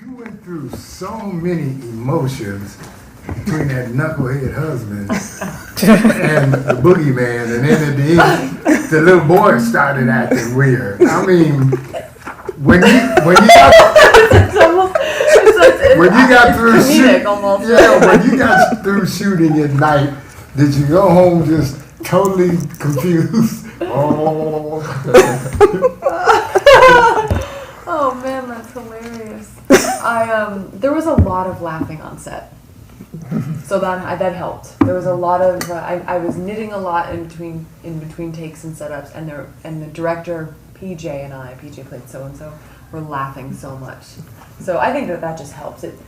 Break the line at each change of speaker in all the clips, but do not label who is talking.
You went through so many emotions between that knucklehead husband and the boogeyman, and then at the end, the little boy started acting weird. I mean, when you got through shooting, when you got through shooting at night, did you go home just totally confused?
Oh man, that's hilarious. There was a lot of laughing on set, so that helped. There was a lot of I was knitting a lot in between takes and setups, and the director PJ played so and so, were laughing so much. So I think that just helps. It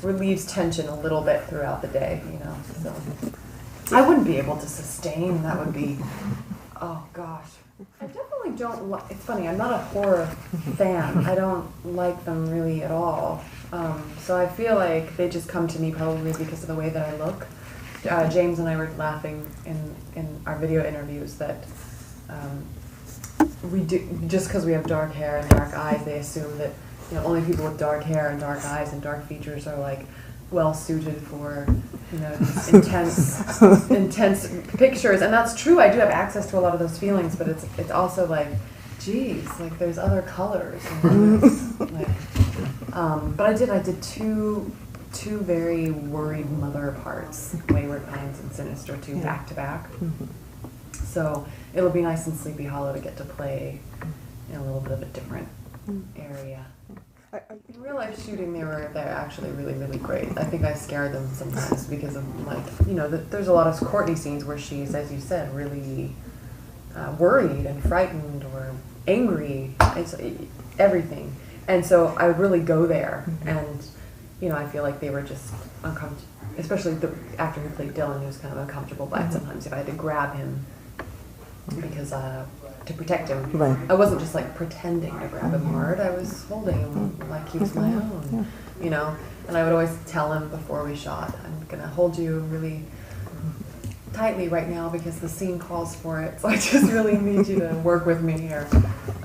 relieves tension a little bit throughout the day, you know. So I wouldn't be able to sustain. That would be, oh gosh. I definitely don't like, it's funny, I'm not a horror fan. I don't like them really at all. So I feel like they just come to me probably because of the way that I look. James and I were laughing in our video interviews that we do, just because we have dark hair and dark eyes, they assume that, you know, only people with dark hair and dark eyes and dark features are like well suited for, you know, these intense pictures, and that's true. I do have access to a lot of those feelings, but it's also like, geez, like there's other colors. And like, but I did two very worried mother parts, Wayward and Sinister, back to back. So it'll be nice in Sleepy Hollow to get to play in a little bit of a different area. In real life shooting, they're actually really, really great. I think I scare them sometimes because of, like, you know, there's a lot of Courtney scenes where she's, as you said, really worried and frightened or angry. It's everything. And so I would really go there, and, you know, I feel like they were just uncomfortable, especially the actor who played Dylan, who was kind of uncomfortable by it sometimes if I had to grab him because to protect him. Right. I wasn't just like pretending to grab him hard. I was holding him like he was my own, you know. And I would always tell him before we shot, I'm gonna hold you really tightly right now because the scene calls for it. So I just really need you to work with me here.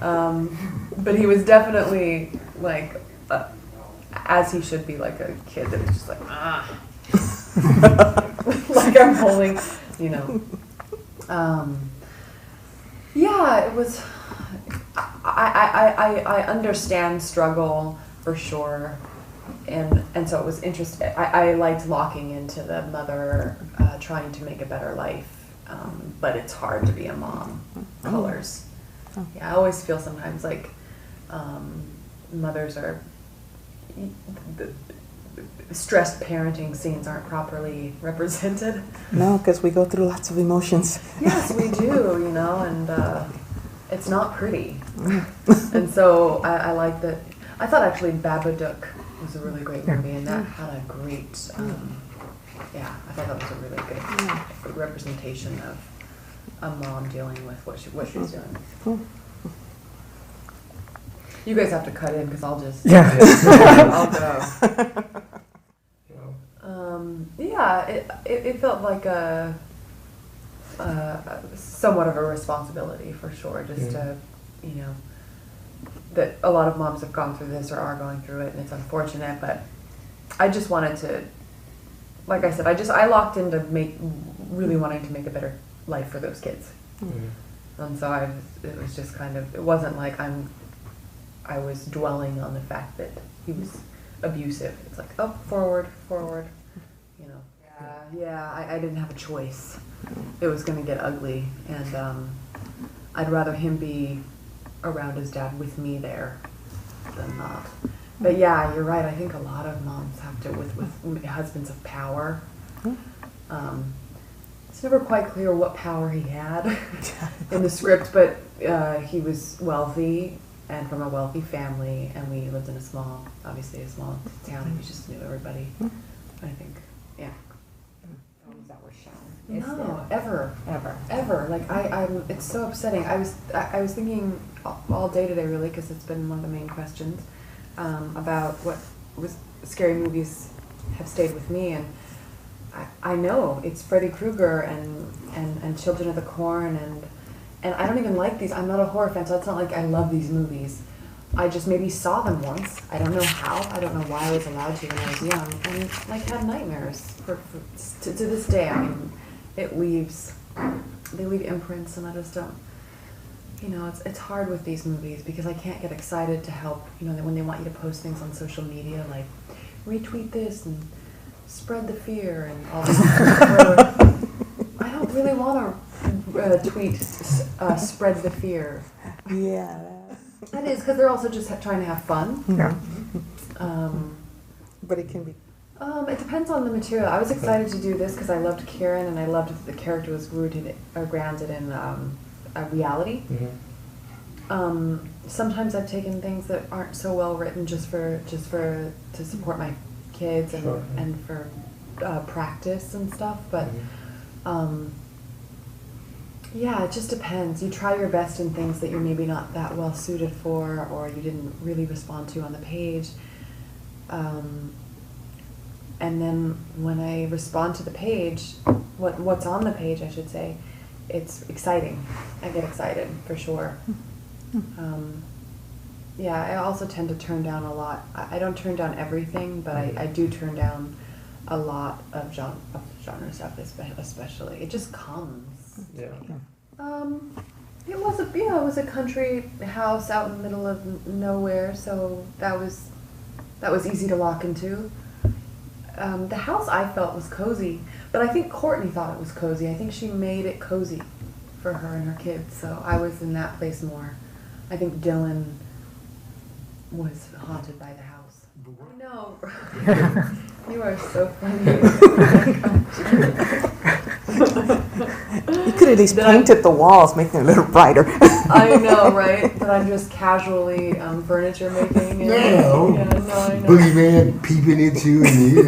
But he was definitely like, as he should be, like a kid that was just like, like I'm holding, you know. Yeah, it was. I understand struggle for sure, and so it was interesting. I liked locking into the mother trying to make a better life, but it's hard to be a mom. Colors. Yeah, I always feel sometimes like mothers are. The stressed parenting scenes aren't properly represented.
No, because we go through lots of emotions.
Yes, we do, you know, and it's not pretty. And so I like that. I thought actually Babadook was a really great movie, and that had a great, I thought that was a really good representation of a mom dealing with what she's doing. Cool. You guys have to cut in because I'll just I'll go. It felt like a somewhat of a responsibility for sure, just to, you know, that a lot of moms have gone through this or are going through it, and it's unfortunate, but I just wanted to, like I said, I locked into really wanting to make a better life for those kids. And so it was just kind of, it wasn't like I was dwelling on the fact that he was abusive. It's like, oh, forward, you know. I didn't have a choice. It was going to get ugly, and I'd rather him be around his dad with me there than not. But yeah, you're right. I think a lot of moms have to, with husbands of power. It's never quite clear what power he had in the script, but he was wealthy and from a wealthy family, and we lived in a small town, and we just knew everybody. I think, yeah.
Is that where Shannyn?
No, ever. Like I'm. It's so upsetting. I was thinking all day today, really, because it's been one of the main questions about what scary movies have stayed with me, and I know it's Freddy Krueger and Children of the Corn and I don't even like these. I'm not a horror fan, so it's not like I love these movies. I just maybe saw them once. I don't know how. I don't know why I was allowed to when I was young, and like had nightmares to this day. I mean, they leave imprints, and I just don't. You know, it's hard with these movies because I can't get excited to help. You know, when they want you to post things on social media, like retweet this and spread the fear and all this. I don't really want to tweet spread the fear.
Yeah.
That is because they're also just trying to have fun.
Yeah. But it can be.
It depends on the material. I was excited to do this because I loved Kieran and I loved that the character was rooted or grounded in a reality. Sometimes I've taken things that aren't so well written just to support my kids and for practice and stuff. But yeah, it just depends. You try your best in things that you're maybe not that well suited for, or you didn't really respond to on the page. And then when I respond to the page, what's on the page, I should say, it's exciting. I get excited for sure. Yeah, I also tend to turn down a lot. I don't turn down everything, but I do turn down a lot of genre stuff, especially. It just comes.
Yeah.
It was a country house out in the middle of nowhere, so that was easy to lock into. The house I felt was cozy, but I think Courtney thought it was cozy. I think she made it cozy for her and her kids, so I was in that place more. I think Dylan was haunted by the house. I know. You are so funny.
You could at least painted the walls, making it a little brighter.
I know, right? But I'm just casually furniture making. And,
Yeah,
no, I know.
Boogeyman peeping at you in the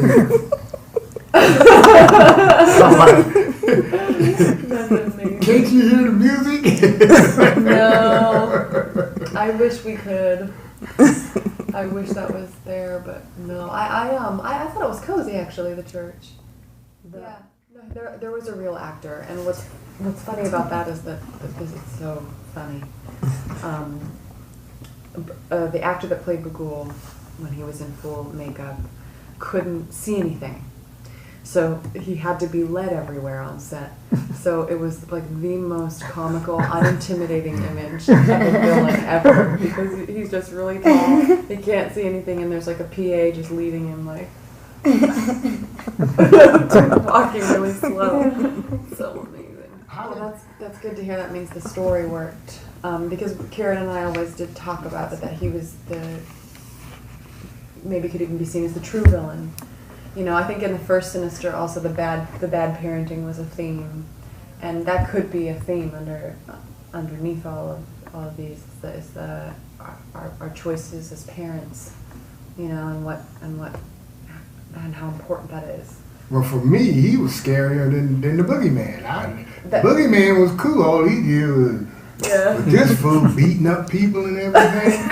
That's amazing.
Can't you hear the music?
No. I wish we could. I wish that was there, but no. I thought it was cozy actually, the church. Yeah. No, there was a real actor, and what's funny about that is that this is so funny. The actor that played Bagul, when he was in full makeup, couldn't see anything. So he had to be led everywhere on set. So it was like the most comical, unintimidating image of a villain ever, because he's just really tall. He can't see anything, and there's like a PA just leading him like walking really slow. So amazing. Well, that's good to hear. That means the story worked. Because Kieran and I always did talk about it, that he was maybe could even be seen as the true villain. You know, I think in the first Sinister also the bad parenting was a theme, and that could be a theme underneath all of these is our choices as parents, you know, and how important that is.
Well, for me, he was scarier than the Boogeyman. The Boogeyman was cool. All he did was this fool beating up people and everything.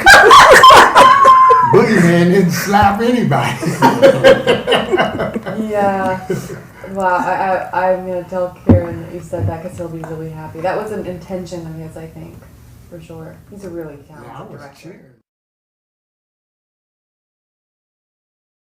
Boogeyman didn't slap anybody.
Yeah. Wow, I'm going to tell Kieran that you said that because he'll be really happy. That was an intention of his, I think, for sure. He's a really talented director.